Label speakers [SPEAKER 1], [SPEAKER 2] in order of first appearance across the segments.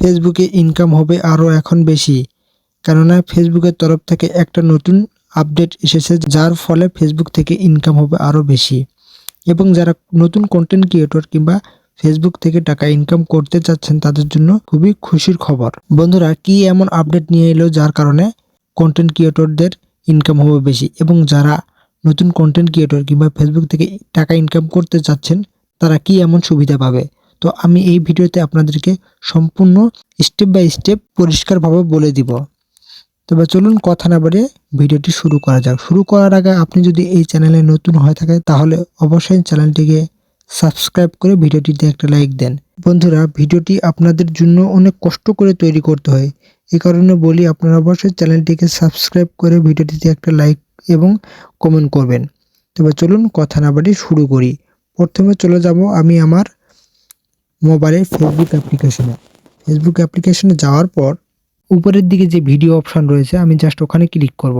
[SPEAKER 1] ফেসবুকে ইনকাম হবে আরও এখন বেশি, কেননা ফেসবুকের তরফ থেকে একটা নতুন আপডেট এসেছে, যার ফলে ফেসবুক থেকে ইনকাম হবে আরও বেশি। এবং যারা নতুন কন্টেন্ট ক্রিয়েটর কিংবা ফেসবুক থেকে টাকা ইনকাম করতে চাচ্ছেন তাদের জন্য খুবই খুশির খবর। বন্ধুরা, কি এমন আপডেট নিয়ে এলো যার কারণে কন্টেন্ট ক্রিয়েটরদের ইনকাম হবে বেশি, এবং যারা নতুন কন্টেন্ট ক্রিয়েটর কিংবা ফেসবুক থেকে টাকা ইনকাম করতে চাচ্ছেন তারা কি এমন সুবিধা পাবে? তো আমি এই ভিডিওতে আপনাদেরকে সম্পূর্ণ স্টেপ বাই স্টেপ পরিষ্কারভাবে বলে দিব। তবে চলুন কথা না বাড়িয়ে ভিডিওটি শুরু করা যাক। শুরু করার আগে আপনি যদি এই চ্যানেলে নতুন হয়ে থাকেন তাহলে অবশ্যই চ্যানেলটিকে সাবস্ক্রাইব করে ভিডিওটিতে একটা লাইক দেন। বন্ধুরা, ভিডিওটি আপনাদের জন্য অনেক কষ্ট করে তৈরি করতে হয়, এই কারণে বলি আপনারা অবশ্যই চ্যানেলটিকে সাবস্ক্রাইব করে ভিডিওটিতে একটা লাইক এবং কমেন্ট করবেন। তবে চলুন কথা না বাড়িয়ে শুরু করি। প্রথমে চলে যাব আমি আমার মোবাইলের ফেসবুক অ্যাপ্লিকেশনে যাওয়ার পর উপরের দিকে যে ভিডিও অপশন রয়েছে আমি জাস্ট ওখানে ক্লিক করব।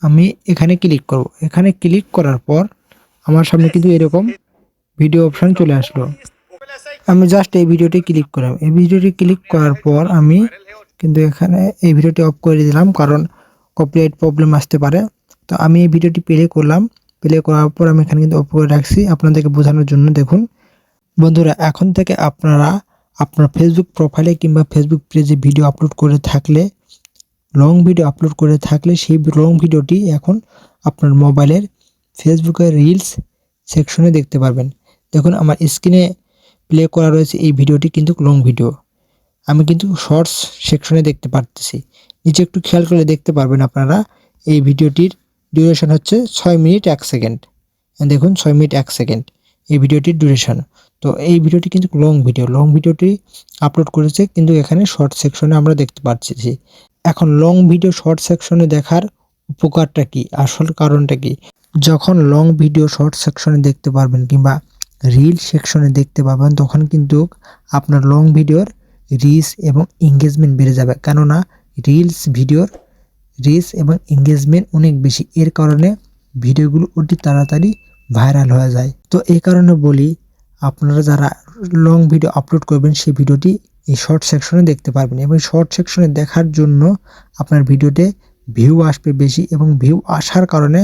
[SPEAKER 1] আমি এখানে ক্লিক করব। এখানে ক্লিক করার পর আমার সামনে কিন্তু এরকম ভিডিও অপশন চলে আসলো। আমি জাস্ট এই ভিডিওটি ক্লিক করলাম। এই ভিডিওটি ক্লিক করার পর আমি কিন্তু এখানে এই ভিডিওটি অফ করে দিলাম, কারণ কপিরাইট প্রবলেম আসতে পারে। তো আমি এই ভিডিওটি প্লে করলাম। প্লে করার পর আমি এখানে কিন্তু অফ করে রাখছি আপনাদেরকে বোঝানোর জন্য। দেখুন বন্ধুরা, এখন থেকে আপনারা আপনার ফেসবুক প্রোফাইলে কিংবা ফেসবুক পেজে ভিডিও আপলোড করে থাকলে, লং ভিডিও আপলোড করে থাকলে সেই লং ভিডিওটি এখন আপনার মোবাইলের ফেসবুকের রিলস সেকশনে দেখতে পারবেন। দেখুন আমার স্ক্রিনে প্লে করা রয়েছে এই ভিডিওটি কিন্তু লং ভিডিও, আমি কিন্তু শর্টস সেকশনে দেখতে পারতেছি। নিচে একটু খেয়াল করে দেখতে পারবেন আপনারা এই ভিডিওটির ডিউরেশন হচ্ছে 6 মিনিট 1 সেকেন্ড। দেখুন 6 মিনিট 1 সেকেন্ড এই ভিডিওটির ডিউরেশন। তো এই ভিডিওটি কিন্তু লং ভিডিওটি আপলোড করেছে কিন্তু এখানে শর্ট সেকশনে আমরা দেখতে পাচ্ছি। এখন লং ভিডিও শর্ট সেকশনে দেখার উপকারটা কি, আসল কারণটা কি? যখন লং ভিডিও শর্ট সেকশনে দেখতে পারবেন কিংবা রিল সেকশনে দেখতে পাবেন, তখন কিন্তু আপনার লং ভিডিওর রিচ এবং এঙ্গেজমেন্ট বেড়ে যাবে, কেননা ভিডিওর রিচ এবং এঙ্গেজমেন্ট অনেক বেশি। এর কারণে ভিডিওগুলো অতি তাড়াতাড়ি ভাইরাল হয়ে যায়। তো এই কারণে বলি আপনারা যারা লং ভিডিও আপলোড করবেন সেই ভিডিওটি এই শর্ট সেকশনে দেখতে পারবেন, এবং শর্ট সেকশনে দেখার জন্য আপনার ভিডিওতে ভিউ আসবে বেশি, এবং ভিউ আসার কারণে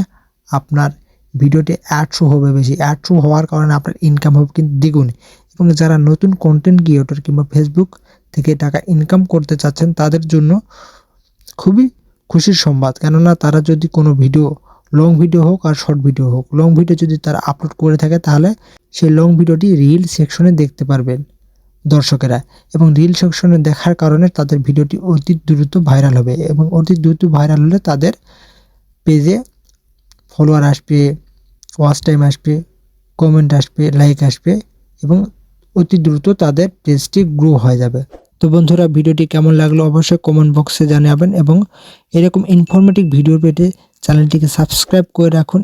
[SPEAKER 1] আপনার ভিডিওতে অ্যাড শো হবে বেশি। অ্যাড শো হওয়ার কারণে আপনার ইনকাম হবে কিন্তু দ্বিগুণ। এবং যারা নতুন কন্টেন্ট ক্রিয়েটর কিংবা ফেসবুক থেকে টাকা ইনকাম করতে চাচ্ছেন তাদের জন্য খুবই খুশির সংবাদ, কেননা তারা যদি কোনো ভিডিও, লং ভিডিও হোক আর শর্ট ভিডিও হোক, লং ভিডিও যদি তারা আপলোড করে থাকে তাহলে সেই লং ভিডিওটি রিল সেকশনে দেখতে পারবেন দর্শকেরা, এবং রিল সেকশনে দেখার কারণে তাদের ভিডিওটি অতি দ্রুত ভাইরাল হবে, এবং অতি দ্রুত ভাইরাল হলে তাদের পেজে ফলোয়ার আসবে, ওয়াচ টাইম আসবে, কমেন্ট আসবে, লাইক আসবে, এবং অতি দ্রুত তাদের পেজটি গ্রো হয়ে যাবে। তো বন্ধুরা, ভিডিওটি কেমন লাগলো অবশ্যই কমেন্ট বক্সে জানাবেন, এবং এরকম ইনফরমেটিভ ভিডিও পেতে চ্যানেলটিকে সাবস্ক্রাইব করে রাখুন।